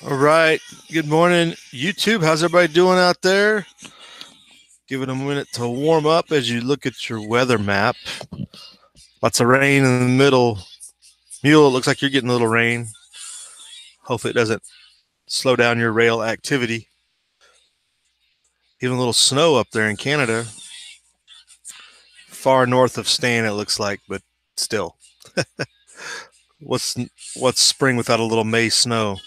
All right. Good morning, YouTube. How's everybody doing out there? Give it a minute to warm up as you look at your weather map. Lots of rain in the middle. Mule, it looks like you're getting a little rain. Hopefully it doesn't slow down your rail activity. Even a little snow up there in Canada. Far north of Stan, it looks like, but still. What's spring without a little May snow?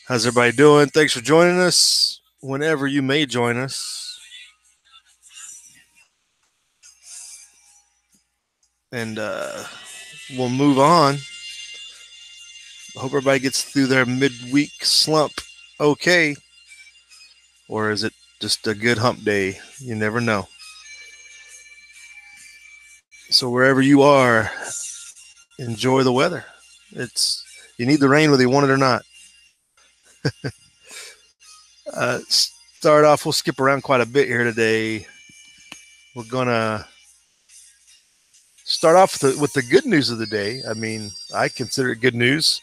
How's everybody doing? Thanks for joining us. Whenever you may join us. And we'll move on. Hope everybody gets through their midweek slump okay. Or is it just a good hump day? You never know. So wherever you are, enjoy the weather. You need the rain whether you want it or not. Start off, we'll skip around quite a bit here today. We're going to start off with the good news of the day. I mean, I consider it good news.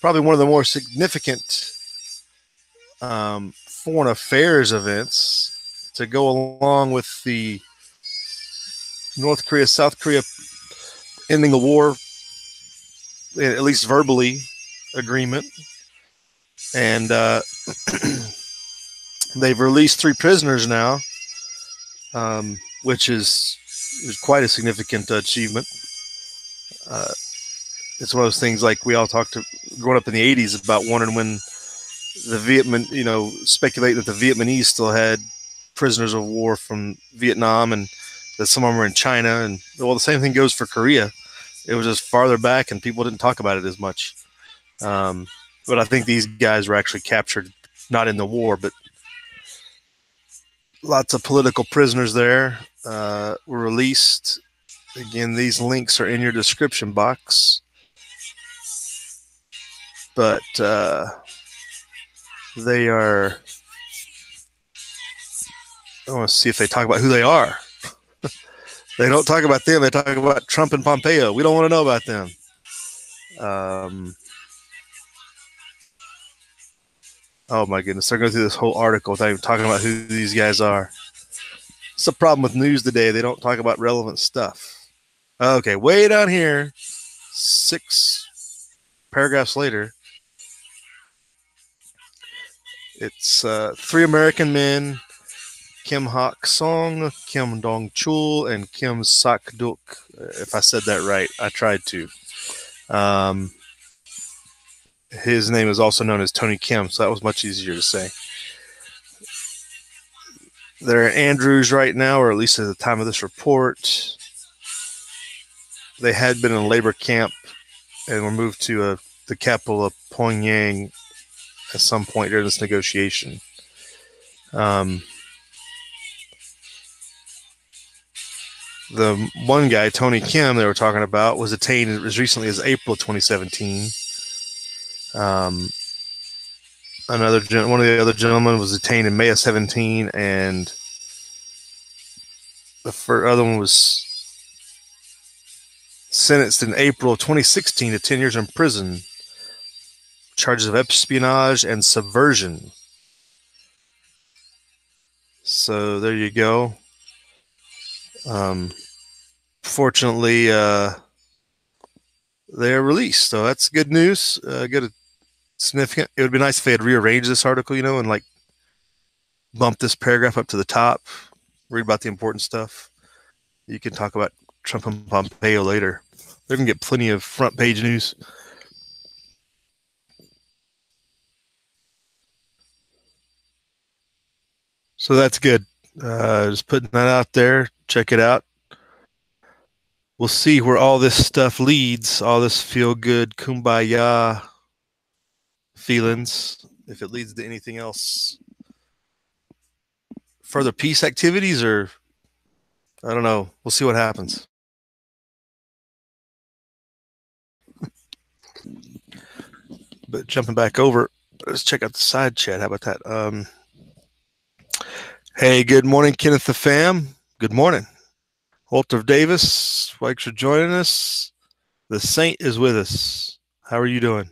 Probably one of the more significant foreign affairs events to go along with the North Korea, South Korea ending the war, at least verbally, agreement. And they've released 3 prisoners now, which is quite a significant achievement. It's one of those things like we all talked growing up in the 80s about wondering when the speculate that the Vietnamese still had prisoners of war from Vietnam and that some of them were in China. And well, the same thing goes for Korea. It was just farther back and people didn't talk about it as much. But I think these guys were actually captured, not in the war, but lots of political prisoners there were released. Again, these links are in your description box. But they are... I want to see if they talk about who they are. They don't talk about them. They talk about Trump and Pompeo. We don't want to know about them. Oh, my goodness. They're going through this whole article without even talking about who these guys are. It's a problem with news today. They don't talk about relevant stuff. Okay, way down here, 6 paragraphs later, it's 3 American men, Kim Hak Song, Kim Dong Chul, and Kim Sak Duk. If I said that right, I tried to. His name is also known as Tony Kim, so that was much easier to say. They're in Andrews right now, or at least at the time of this report. They had been in a labor camp and were moved to the capital of Pyongyang at some point during this negotiation. The one guy, Tony Kim, they were talking about, was detained as recently as April 2017. One of the other gentlemen was detained in May of 17, and the other one was sentenced in April of 2016 to 10 years in prison, charges of espionage and subversion. So there you go. Fortunately, they're released, so that's good news. Good, significant. It would be nice if they had rearranged this article, and like bump this paragraph up to the top. Read about the important stuff. You can talk about Trump and Pompeo later. They're gonna get plenty of front page news. So that's good. Just putting that out there. Check it out. We'll see where all this stuff leads, all this feel-good kumbaya feelings, if it leads to anything else. Further peace activities, or I don't know. We'll see what happens. but jumping back over, let's check out the side chat. How about that? Hey, good morning, Kenneth the fam. Good morning. Walter Davis, thanks for joining us. The Saint is with us. How are you doing?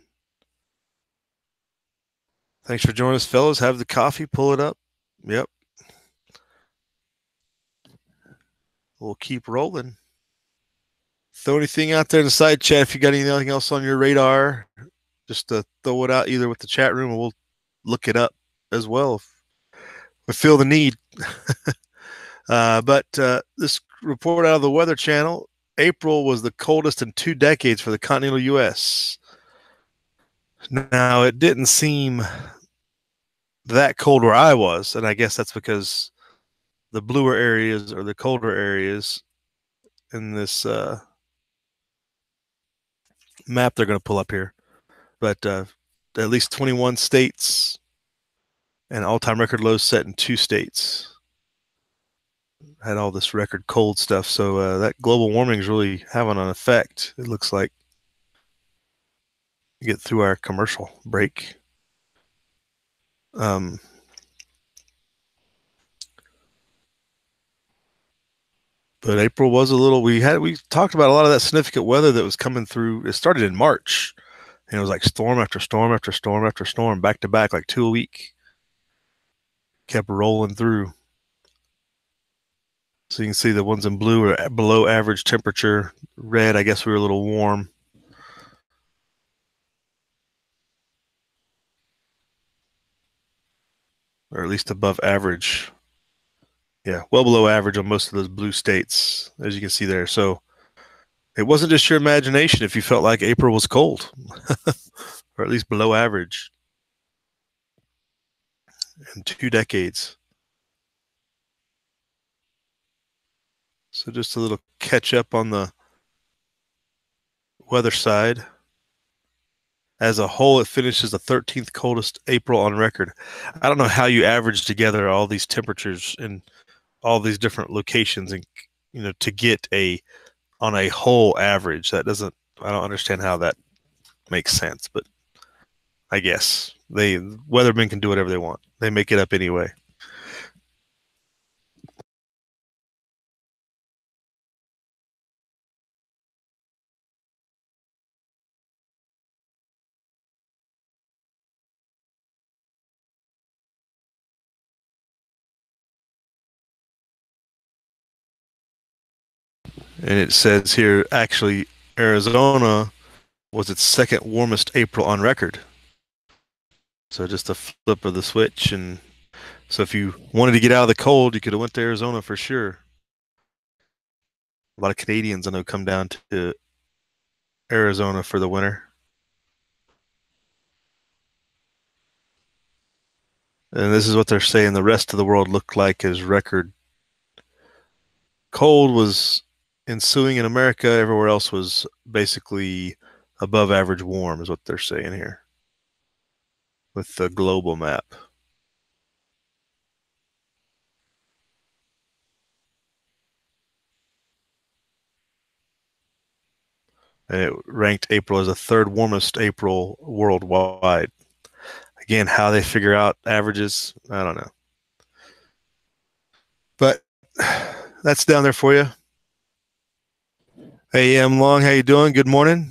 Thanks for joining us, fellas. Have the coffee, pull it up. Yep. We'll keep rolling. Throw anything out there in the side chat if you got anything else on your radar. Just throw it out either with the chat room or we'll look it up as well if we feel the need. But this report out of the Weather Channel, April was the coldest in 2 decades for the continental U.S. Now, it didn't seem that cold where I was, and I guess that's because the bluer areas or the colder areas in this map they're going to pull up here. But at least 21 states and all-time record lows set in 2 states had all this record cold stuff. So that global warming is really having an effect, it looks like. Get through our commercial break. But April was a little. We talked about a lot of that significant weather that was coming through. It started in March, and it was like storm after storm after storm after storm, back to back, like 2 a week. Kept rolling through. So you can see the ones in blue are below average temperature. Red, I guess we were a little warm. Or at least above average. Yeah, well below average on most of those blue states, as you can see there. So it wasn't just your imagination if you felt like April was cold, or at least below average in 2 decades. So just a little catch up on the weather side. As a whole, it finishes the 13th coldest April on record. I don't know how you average together all these temperatures in all these different locations and to get on a whole average. I don't understand how that makes sense, but I guess weathermen can do whatever they want. They make it up anyway. And it says here, actually, Arizona was its second warmest April on record. So just a flip of the switch. And so if you wanted to get out of the cold, you could have went to Arizona for sure. A lot of Canadians I know come down to Arizona for the winter. And this is what they're saying the rest of the world looked like as record. Cold was ensuing in America. Everywhere else was basically above average warm is what they're saying here with the global map. And it ranked April as the 3rd warmest April worldwide. Again, how they figure out averages, I don't know. But that's down there for you. Hey, M. Long, how you doing? Good morning.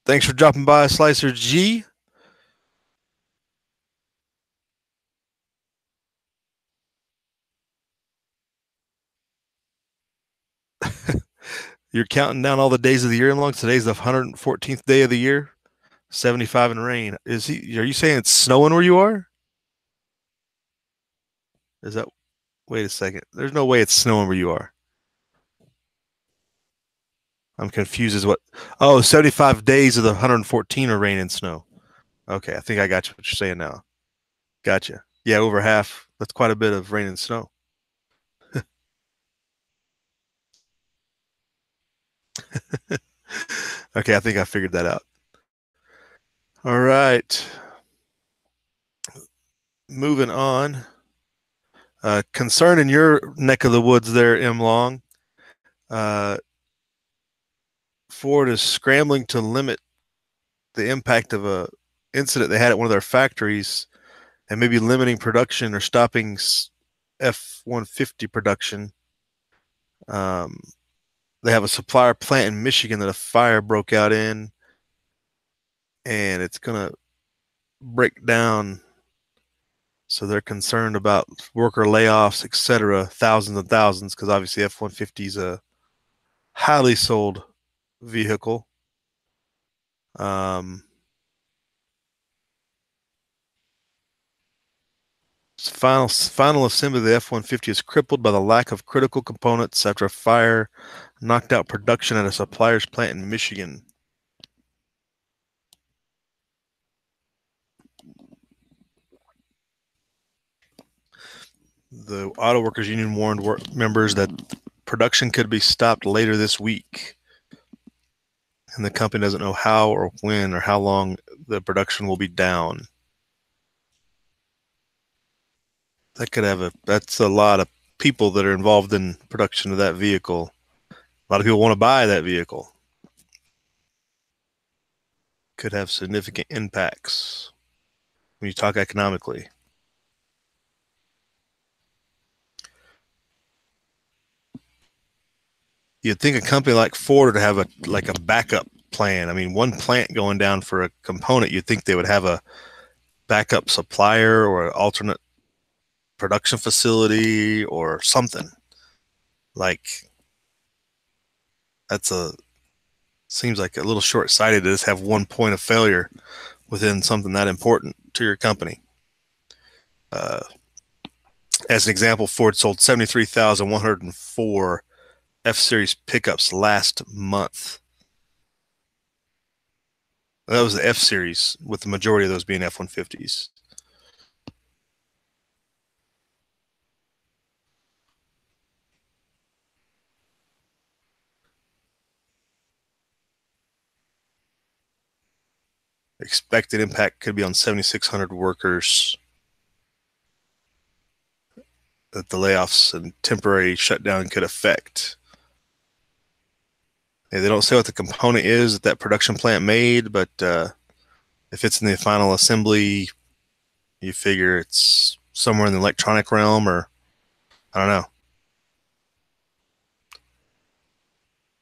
Thanks for dropping by, Slicer G. You're counting down all the days of the year, Long. Today's the 114th day of the year. 75 and rain. Are you saying it's snowing where you are? Wait a second. There's no way it's snowing where you are. I'm confused as what. Oh, 75 days of the 114 are rain and snow. Okay, I think I got you what you're saying now. Gotcha. Yeah, over half. That's quite a bit of rain and snow. Okay, I think I figured that out. All right. Moving on. Concern in your neck of the woods there, M. Long. Ford is scrambling to limit the impact of a incident they had at one of their factories and maybe limiting production or stopping F-150 production. They have a supplier plant in Michigan that a fire broke out in, and it's going to break down. So they're concerned about worker layoffs, etc., thousands and thousands, because obviously F-150 is a highly sold vehicle. Final assembly of the F-150 is crippled by the lack of critical components after a fire knocked out production at a supplier's plant in Michigan. The Auto Workers Union warned members that production could be stopped later this week, and the company doesn't know how or when or how long the production will be down. That's a lot of people that are involved in production of that vehicle. A lot of people want to buy that vehicle. Could have significant impacts when you talk economically. You'd think a company like Ford would have a backup plan. I mean, one plant going down for a component, you'd think they would have a backup supplier or an alternate production facility or something. Like, seems like a little short-sighted to just have one point of failure within something that important to your company. As an example, Ford sold 73,104 F-Series pickups last month. That was the F-Series, with the majority of those being F-150s. Expected impact could be on 7,600 workers that the layoffs and temporary shutdown could affect. Yeah, they don't say what the component is that production plant made, but if it's in the final assembly, you figure it's somewhere in the electronic realm, or I don't know.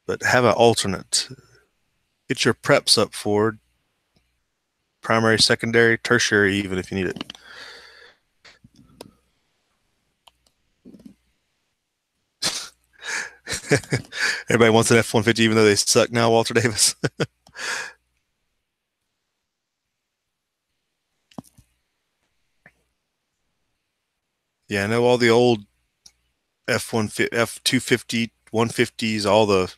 But have an alternate. Get your preps up, Ford. Primary, secondary, tertiary, even if you need it. Everybody wants an F-150 even though they suck now, Walter Davis. Yeah, I know all the old F-150, F-250, 150s, all the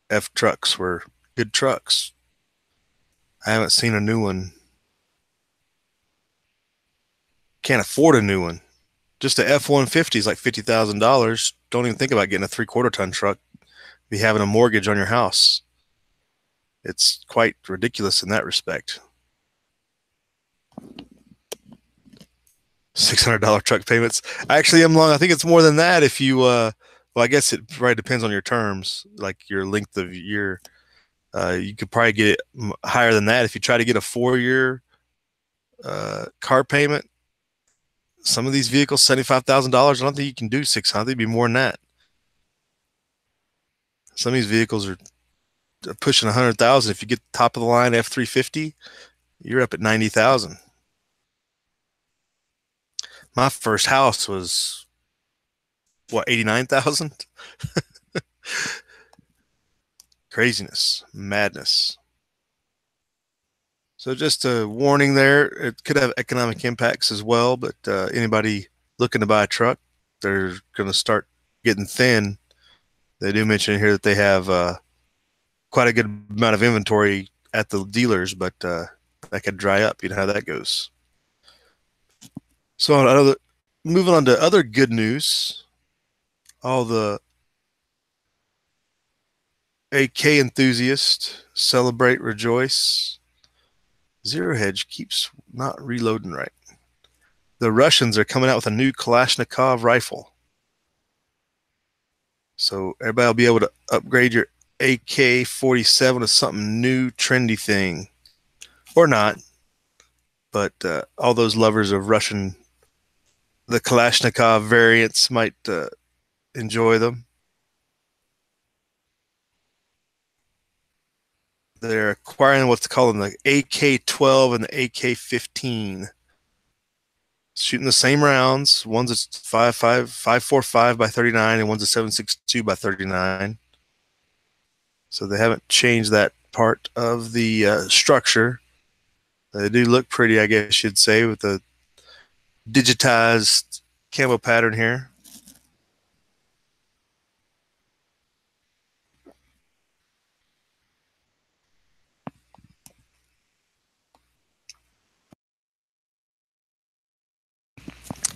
F trucks were good trucks. I haven't seen a new one. Can't afford a new one. Just a F-150 is like $50,000. Don't even think about getting a 3/4 ton truck. Be having a mortgage on your house. It's quite ridiculous in that respect. $600 truck payments. I actually am long. I think it's more than that if you, well, I guess it probably depends on your terms, like your length of year. You could probably get it higher than that if you try to get a 4-year car payment. Some of these vehicles, $75,000. I don't think you can do 600. They'd be more than that. Some of these vehicles are pushing 100,000. If you get top of the line F-350, you're up at 90,000. My first house was what, 89,000? Craziness, madness. So just a warning there. It could have economic impacts as well, but anybody looking to buy a truck, they're going to start getting thin. They do mention here that they have quite a good amount of inventory at the dealers, but that could dry up. You know how that goes. So moving on to other good news, all the AK enthusiasts celebrate, rejoice. Zero Hedge keeps not reloading right. The Russians are coming out with a new Kalashnikov rifle. So everybody will be able to upgrade your AK-47 to something new, trendy thing. or not. But all those lovers of Russian, the Kalashnikov variants might enjoy them. They're acquiring what's called the AK-12 and the AK-15. Shooting the same rounds. One's a 5.45 by 39, and one's a 7.62 by 39. So they haven't changed that part of the structure. They do look pretty, I guess you'd say, with the digitized camo pattern here.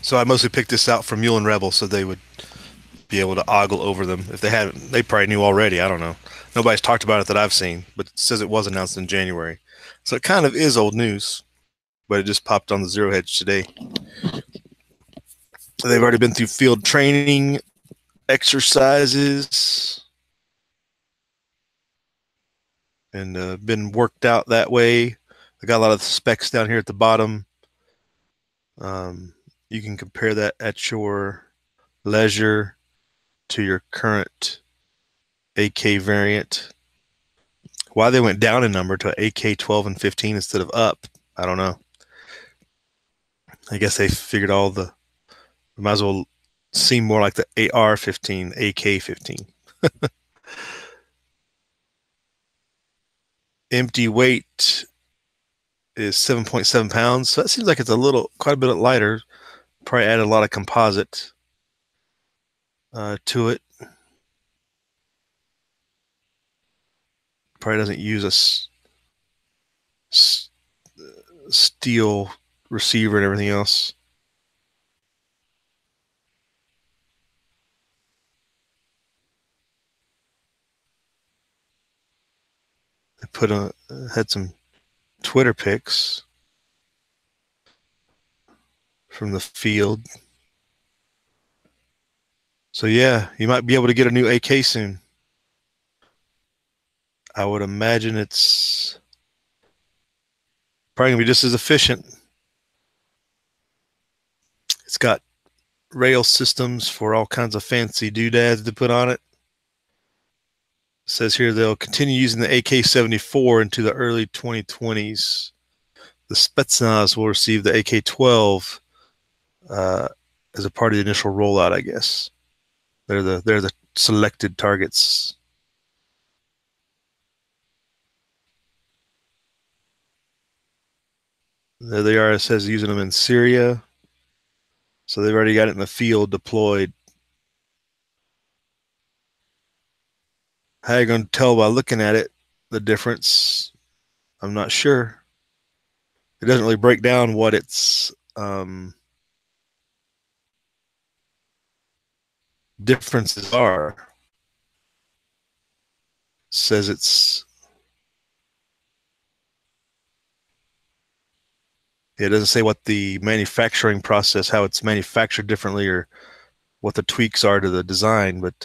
So I mostly picked this out from Mule and Rebel so they would be able to ogle over them. If they hadn't, they probably knew already. I don't know. Nobody's talked about it that I've seen, but it says it was announced in January. So it kind of is old news, but it just popped on the Zero Hedge today. They've already been through field training, exercises, and been worked out that way. I got a lot of specs down here at the bottom. You can compare that at your leisure to your current AK variant. Why they went down in number to AK-12 and 15 instead of up, I don't know. I guess they figured might as well seem more like the AR-15, AK-15. Empty weight is 7.7 pounds. So that seems like it's quite a bit lighter. Probably added a lot of composite to it. Probably doesn't use a steel receiver and everything else. They had some Twitter pics from the field. So yeah, you might be able to get a new AK soon. I would imagine it's probably gonna be just as efficient. It's got rail systems for all kinds of fancy doodads to put on it. It says here they'll continue using the AK-74 into the early 2020s. The Spetsnaz will receive the AK-12 as a part of the initial rollout, I guess. They're the selected targets. There they are. It says using them in Syria. So they've already got it in the field deployed. How are you going to tell by looking at it the difference? I'm not sure. It doesn't really break down what its differences are. It says it doesn't say what the manufacturing process, how it's manufactured differently, or what the tweaks are to the design, but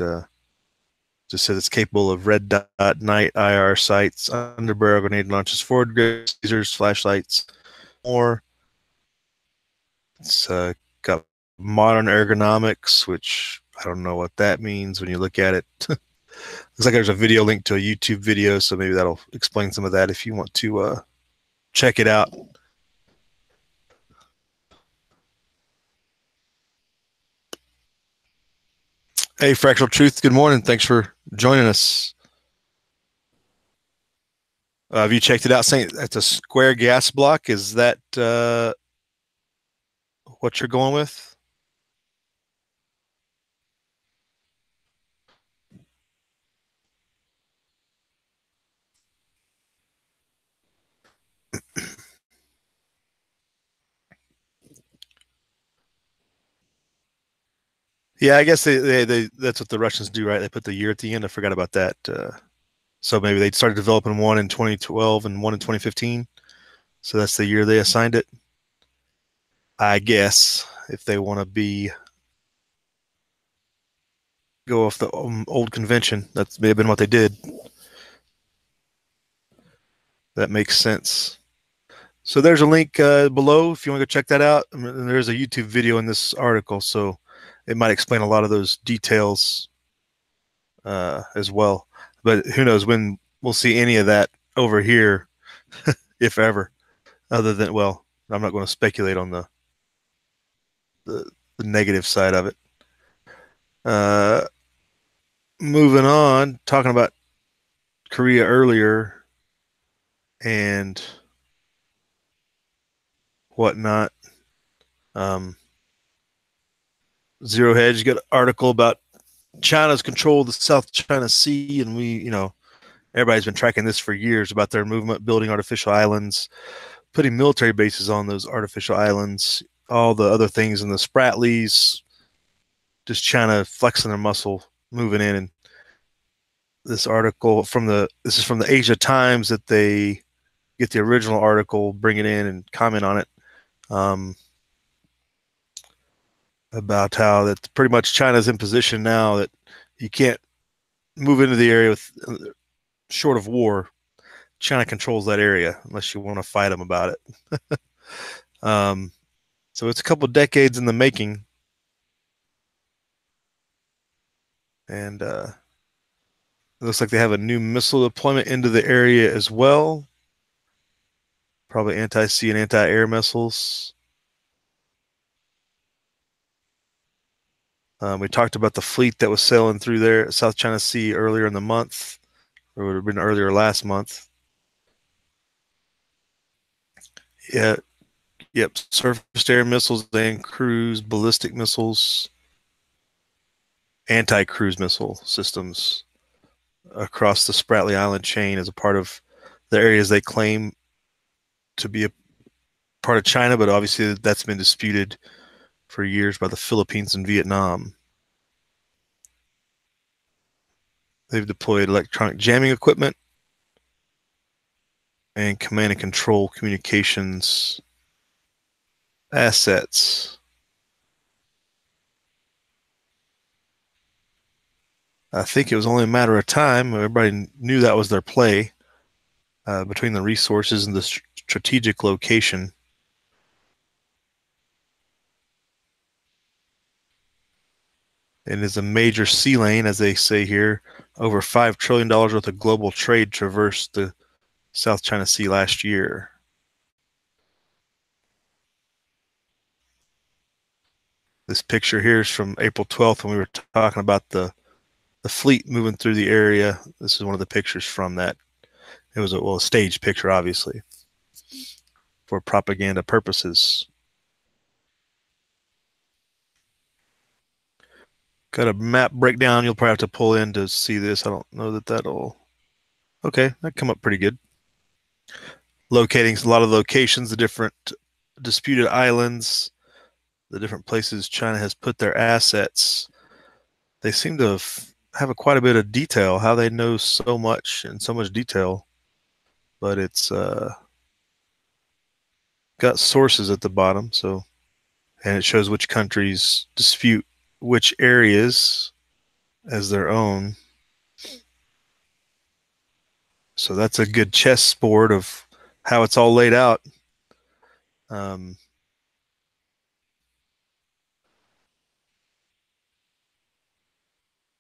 just says it's capable of red dot, night, IR sights, underbarrel grenade launches, forward grip, lasers, flashlights, more. It's got modern ergonomics, which I don't know what that means when you look at it. Looks like there's a video link to a YouTube video, so maybe that'll explain some of that if you want to check it out. Hey, Fractal Truth, good morning. Thanks for joining us. Have you checked it out? Saying it's a square gas block. Is that what you're going with? Yeah, I guess they that's what the Russians do, right? They put the year at the end. I forgot about that. So maybe they started developing one in 2012 and one in 2015. So that's the year they assigned it. I guess if they want to go off the old convention, that may have been what they did. That makes sense. So there's a link below if you want to go check that out. I mean, there's a YouTube video in this article, so it might explain a lot of those details as well. But who knows when we'll see any of that over here, if ever. Other than, well, I'm not going to speculate on the, the negative side of it. Uh, Moving on, talking about Korea earlier and whatnot. Um, Zero Hedge got an article about China's control of the South China Sea, and everybody's been tracking this for years about their movement, building artificial islands, putting military bases on those artificial islands, all the other things in the Spratlys, just China flexing their muscle, moving in. And this article this is from the Asia Times that they get the original article, bring it in, and comment on it. About how that pretty much China's in position now that you can't move into the area with short of war. China controls that area unless you want to fight them about it. So it's a couple decades in the making, and it looks like they have a new missile deployment into the area as well. Probably anti-sea and anti-air missiles. We talked about the fleet that was sailing through there, South China Sea, earlier in the month, or it would have been earlier last month. Yeah, yep, surface-to-air missiles and cruise, ballistic missiles, anti-cruise missile systems across the Spratly Island chain as a part of the areas they claim to be a part of China, but obviously that's been disputed for years by the Philippines and Vietnam. They've deployed electronic jamming equipment and command and control communications assets. I think it was only a matter of time. Everybody knew that was their play between the resources and the strategic location. It is a major sea lane, as they say here. Over $5 trillion worth of global trade traversed the South China Sea last year. This picture here is from April 12th when we were talking about the fleet moving through the area. This is one of the pictures from that. It was a staged picture, obviously, for propaganda purposes. Got a map breakdown you'll probably have to pull in to see this. I don't know that that'll... Okay, that come up pretty good. Locating a lot of locations, the different disputed islands, the different places China has put their assets. They seem to have quite a bit of detail, how they know so much in so much detail, but it's got sources at the bottom, so, and it shows which countries dispute which areas as their own. So that's a good chessboard of how it's all laid out. A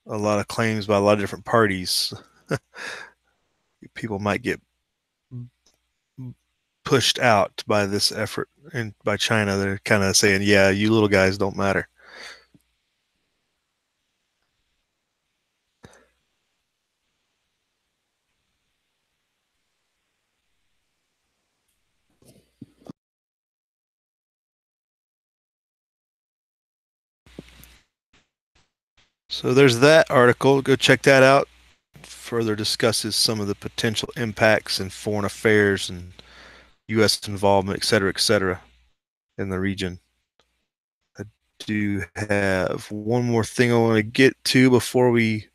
lot of claims by a lot of different parties. People might get pushed out by this effort, and by China, they're kind of saying, yeah, you little guys don't matter. So there's that article. Go check that out. Further discusses some of the potential impacts in foreign affairs and U.S. involvement, et cetera, in the region. I do have one more thing I want to get to before we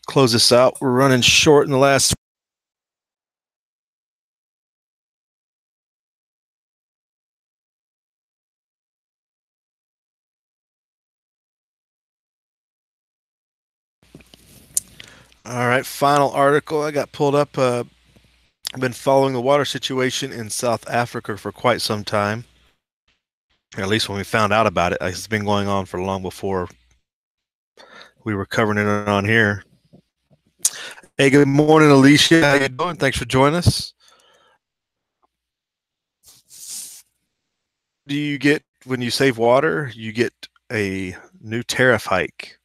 close this out. We're running short in the last. All right, final article I got pulled up. I've been following the water situation in South Africa for quite some time. At least when we found out about it, it's been going on for long before we were covering it on here. Hey, good morning, Alicia. How you doing? Thanks for joining us. Do you get when you save water, you get a new tariff hike?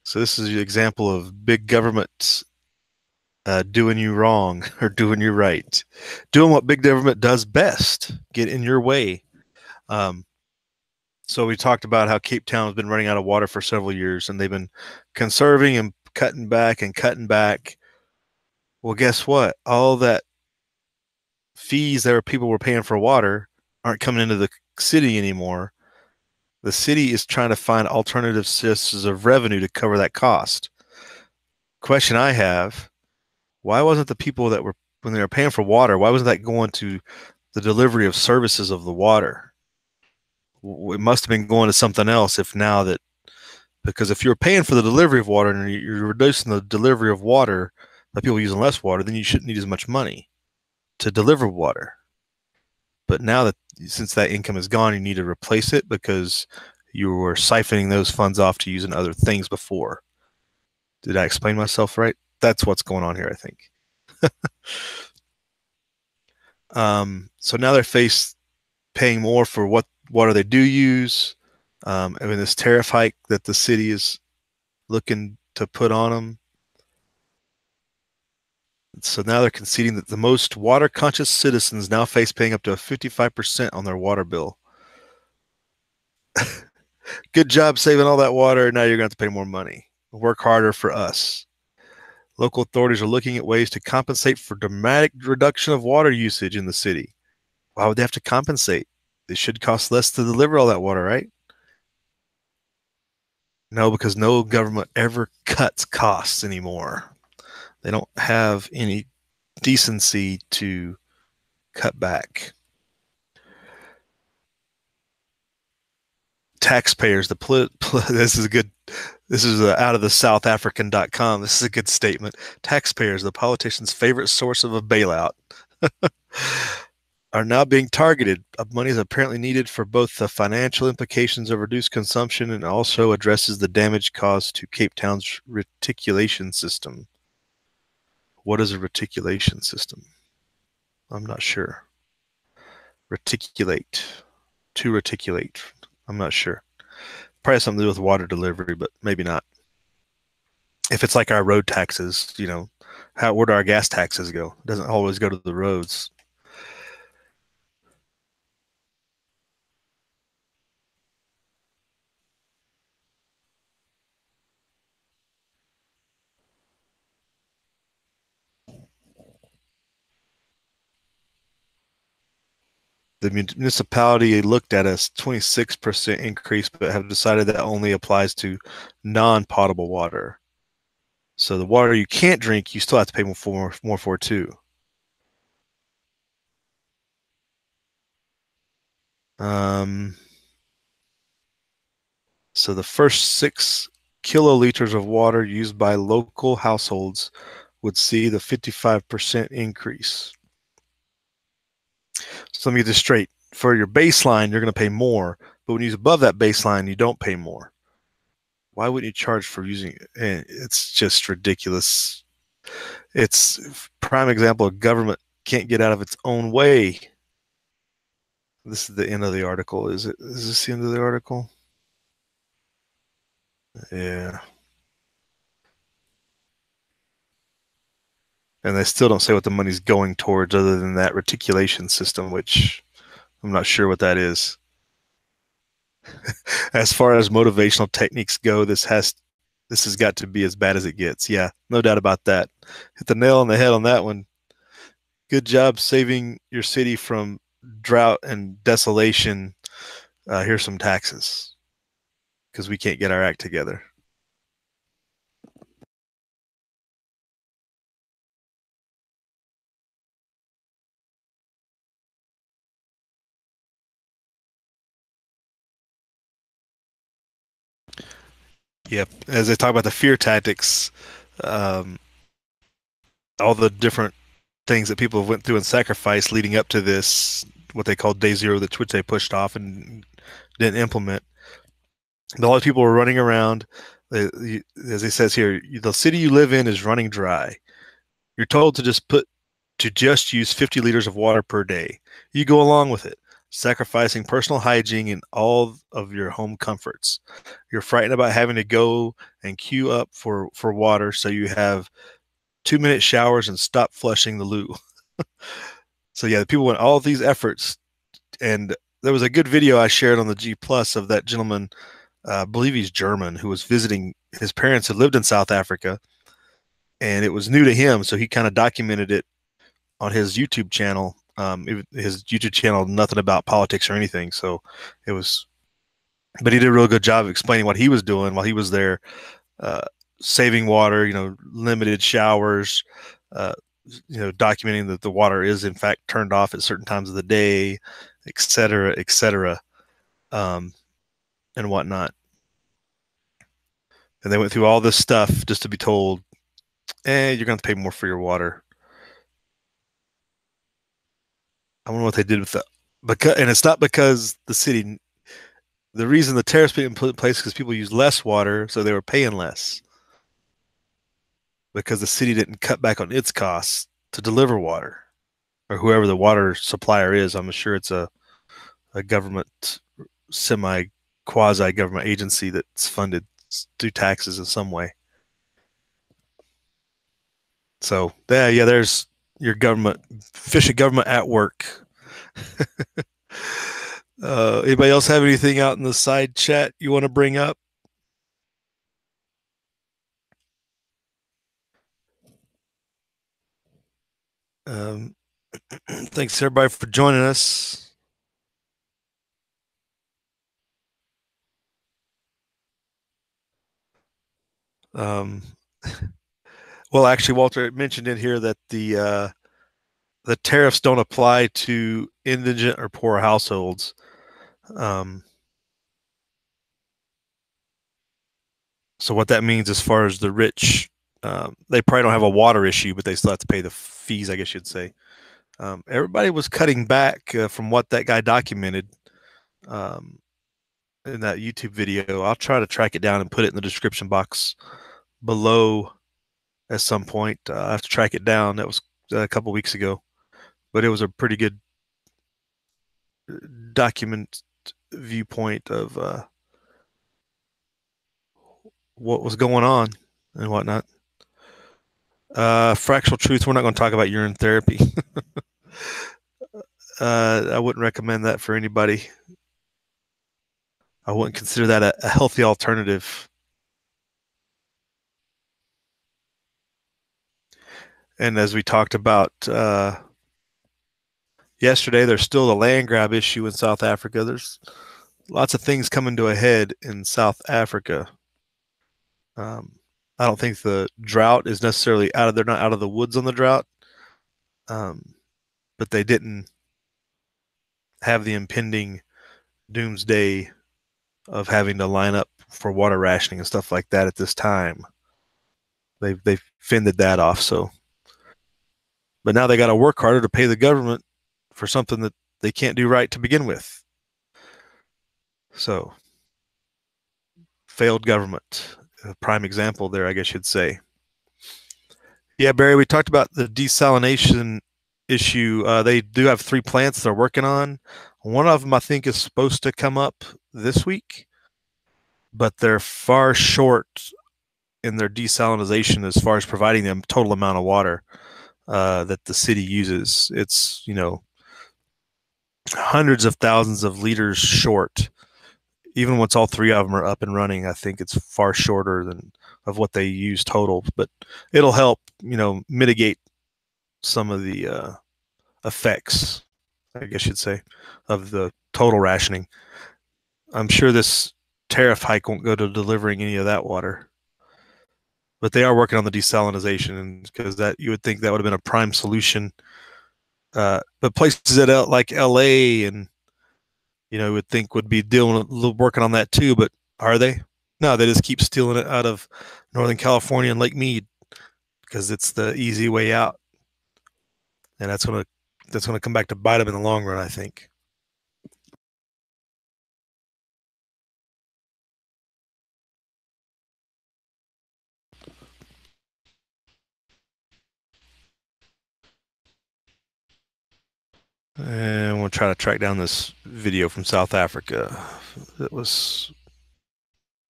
So this is an example of big government doing you wrong or doing you right, doing what big government does best, get in your way. Um, so we talked about how Cape Town has been running out of water for several years, and they've been conserving and cutting back and cutting back. Well, guess what? All that fees that people were paying for water aren't coming into the city anymore. The city is trying to find alternative sources of revenue to cover that cost. Question I have: why wasn't the people that were when they were paying for water? Why wasn't that going to the delivery of services of the water? It must have been going to something else. If now that because if you're paying for the delivery of water and you're reducing the delivery of water by people using less water, then you shouldn't need as much money to deliver water. But now that since that income is gone, you need to replace it because you were siphoning those funds off to use in other things before. Did I explain myself right? That's what's going on here, I think. So now they're faced paying more for what water they do use. I mean, this tariff hike that the city is looking to put on them. So now they're conceding that the most water conscious citizens now face paying up to 55% on their water bill. Good job saving all that water. Now you're going to have to pay more money. Work harder for us. Local authorities are looking at ways to compensate for dramatic reduction of water usage in the city. Why would they have to compensate? It should cost less to deliver all that water, right? No, because no government ever cuts costs anymore. They don't have any decency to cut back. Taxpayers, this is good. This is out of the southafrican.com. This is a good statement. Taxpayers, the politicians' favorite source of a bailout, are now being targeted. Money is apparently needed for both the financial implications of reduced consumption and also addresses the damage caused to Cape Town's reticulation system. What is a reticulation system? I'm not sure. Reticulate. To reticulate. I'm not sure. Probably something to do with water delivery, but maybe not. If it's like our road taxes, where do our gas taxes go? It doesn't always go to the roads. The municipality looked at a 26% increase, but have decided that only applies to non-potable water. So the water you can't drink, you still have to pay more for too. So the first 6 kiloliters of water used by local households would see the 55% increase. So let me get this straight. For your baseline, you're going to pay more, but when you use above that baseline, you don't pay more. Why wouldn't you charge for using it? It's just ridiculous. It's a prime example of government can't get out of its own way. This is the end of the article. Is this the end of the article? Yeah. And they still don't say what the money's going towards other than that reticulation system, which I'm not sure what that is. As far as motivational techniques go, this has got to be as bad as it gets. Yeah, no doubt about that. Hit the nail on the head on that one. Good job saving your city from drought and desolation. Here's some taxes because we can't get our act together. Yep. As they talk about the fear tactics, all the different things that people went through and sacrificed leading up to this, what they called Day Zero, which they pushed off and didn't implement. A lot of people were running around. As it says here, the city you live in is running dry. You're told to just use 50 liters of water per day. You go along with it, sacrificing personal hygiene and all of your home comforts. You're frightened about having to go and queue up for water, so you have 2-minute showers and stop flushing the loo. So yeah, the people went all of these efforts, and there was a good video I shared on the G Plus of that gentleman. I believe he's German, who was visiting. His parents had lived in South Africa, and it was new to him, so he kind of documented it on his YouTube channel. His YouTube channel, nothing about politics or anything, so it was. But he did a real good job of explaining what he was doing while he was there, saving water. Limited showers. Documenting that the water is in fact turned off at certain times of the day, et cetera, and whatnot. And they went through all this stuff just to be told, you're going to have to pay more for your water. I wonder what they did with that. And it's not because the city. The reason the tariffs being put in place is because people use less water, so they were paying less. Because the city didn't cut back on its costs to deliver water, or whoever the water supplier is. I'm sure it's a government, quasi-government agency that's funded through taxes in some way. So yeah, there's your government, efficient government at work. Anybody else have anything out in the side chat you want to bring up? Thanks everybody for joining us. Well, actually, Walter mentioned in here that the tariffs don't apply to indigent or poor households. So what that means as far as the rich, they probably don't have a water issue, but they still have to pay the fees, I guess you'd say. Everybody was cutting back from what that guy documented in that YouTube video. I'll try to track it down and put it in the description box below at some point. I have to track it down. That was a couple weeks ago, but it was a pretty good document viewpoint of what was going on and whatnot. Fractional truth. We're not going to talk about urine therapy. I wouldn't recommend that for anybody. I wouldn't consider that a healthy alternative. And as we talked about yesterday, there's still the land grab issue in South Africa. There's lots of things coming to a head in South Africa. I don't think the drought is necessarily they're not out of the woods on the drought, but they didn't have the impending doomsday of having to line up for water rationing and stuff like that at this time. They've fended that off. So, but now they got to work harder to pay the government for something that they can't do right to begin with. So, failed government. A prime example there, I guess you'd say. Yeah, Barry, we talked about the desalination issue. They do have 3 plants they're working on. One of them, I think, is supposed to come up this week, but they're far short in their desalination as far as providing them total amount of water that the city uses. It's, hundreds of thousands of liters short. Even once all 3 of them are up and running, I think it's far shorter than of what they use total. But it'll help, mitigate some of the effects, I guess you'd say, of the total rationing. I'm sure this tariff hike won't go to delivering any of that water, but they are working on the desalination, because that you would think that would have been a prime solution. But places like LA and you would think would be working on that too, but are they? No, they just keep stealing it out of Northern California and Lake Mead because it's the easy way out. and that's gonna come back to bite them in the long run, I think. And we'll try to track down this video from South Africa. It was,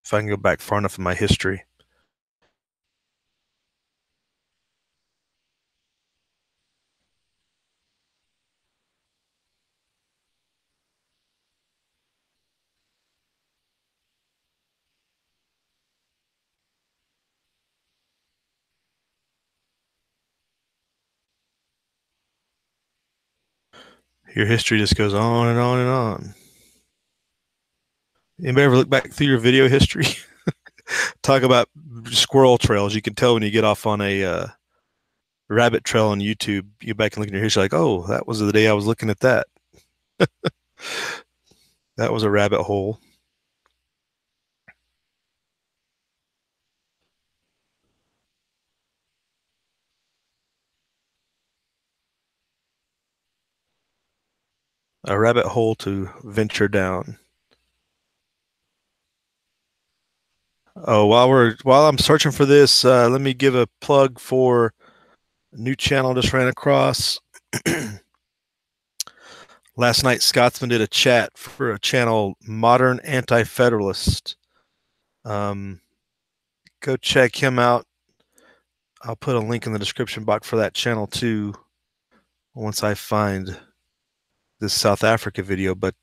if I can go back far enough in my history. Your history just goes on and on and on. Anybody ever look back through your video history? Talk about squirrel trails. You can tell when you get off on a rabbit trail on YouTube. You go back and look at your history, like, oh, that was the day I was looking at that. That was a rabbit hole. A rabbit hole to venture down. Oh, while I'm searching for this, let me give a plug for a new channel I just ran across. Last night, Scotsman did a chat for a channel, Modern Anti-Federalist. Go check him out. I'll put a link in the description box for that channel too, once I find this South Africa video. But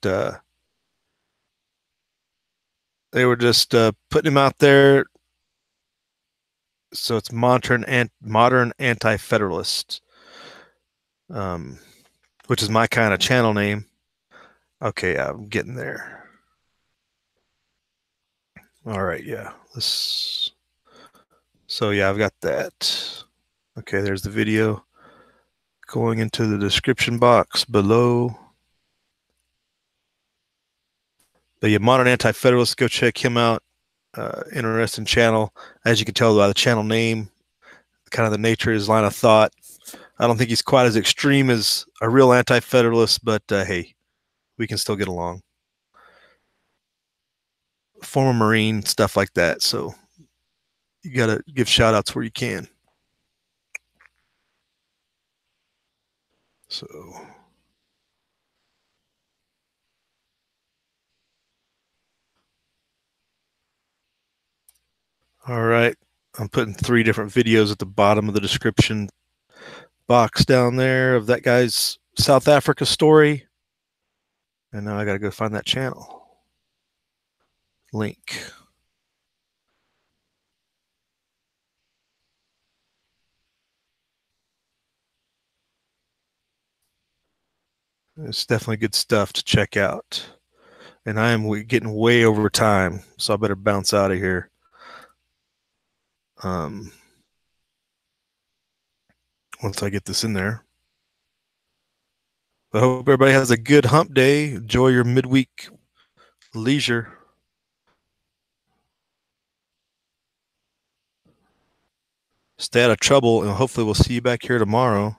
they were just putting him out there. So it's modern anti-federalist, which is my kind of channel name. Okay, I'm getting there. All right, yeah. So yeah, I've got that. Okay, there's the video. Going into the description box below. But yeah, Modern Anti-Federalist, go check him out. Interesting channel. As you can tell by the channel name, kind of the nature of his line of thought. I don't think he's quite as extreme as a real anti-federalist, but hey, we can still get along. Former Marine, stuff like that. So you got to give shout outs where you can. So, all right. I'm putting 3 different videos at the bottom of the description box down there of that guy's South Africa story. And now I got to go find that channel. Link. It's definitely good stuff to check out. And I am getting way over time, so I better bounce out of here. Once I get this in there. I hope everybody has a good hump day. Enjoy your midweek leisure. Stay out of trouble, and hopefully we'll see you back here tomorrow.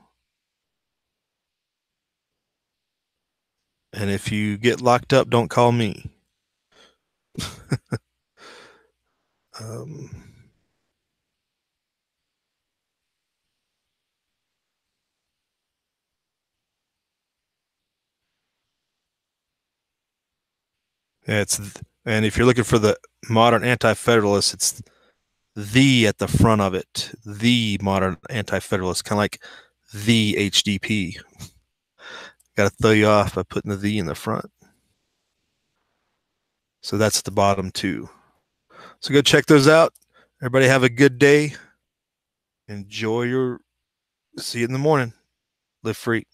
And if you get locked up, don't call me. Yeah, and if you're looking for the modern anti-federalist, it's the at the front of it. The modern anti-federalist, kind of like the HDP. Got to throw you off by putting the in the front. So that's the bottom too. So go check those out. Everybody have a good day. Enjoy your. See you in the morning. Live free.